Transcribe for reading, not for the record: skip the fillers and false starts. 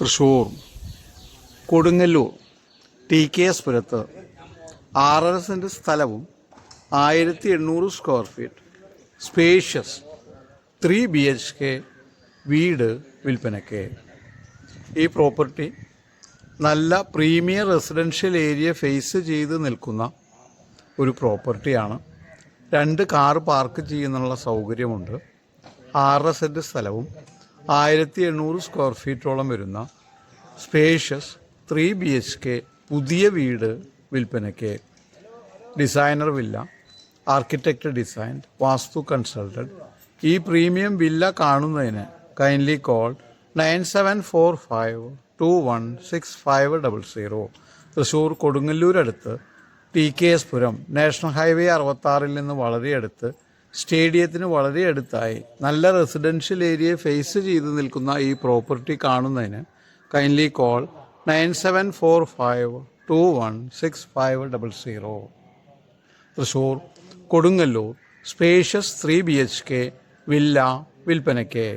Thrissur Kodungallur T K S പുരത്ത് 6.5 cent സ്ഥലവും 1800 square feet spacious 3 BHK വീട് വിൽപ്പനയ്ക്ക്. ഈ പ്രോപ്പർട്ടി നല്ല പ്രീമിയം റെസിഡൻഷ്യൽ ഏരിയ ഫേസ് ചെയ്ത് നിൽക്കുന്ന ഒരു പ്രോപ്പർട്ടിയാണ്. 2 കാർ പാർക്ക് ചെയ്യുന്നുള്ള സൗകര്യമുണ്ട്. 6.5 സെൻറ്റ് സ്ഥലവും 1800 സ്ക്വയർ ഫീറ്റോളം വരുന്ന സ്പേഷ്യസ് 3 BHK പുതിയ വീട് വിൽപ്പനയ്ക്ക്. Designer villa, architect design, vastu consultant. ഈ പ്രീമിയം വില്ല കാണുന്നതിന് കൈൻഡ്ലി കോൾ 9745216500. തൃശ്ശൂർ കൊടുങ്ങല്ലൂരടുത്ത് T K S Puram, national highway 66 നിന്ന് വളരെ അടുത്ത്, സ്റ്റേഡിയത്തിന് വളരെ അടുത്തായി നല്ല റെസിഡൻഷ്യൽ ഏരിയ ഫേസ് ചെയ്ത് നിൽക്കുന്ന ഈ പ്രോപ്പർട്ടി കാണുന്നതിന് kindly call 9745216500. Thrissur Kodungallur spacious 3 BHK villa വിൽപ്പനയ്ക്ക്.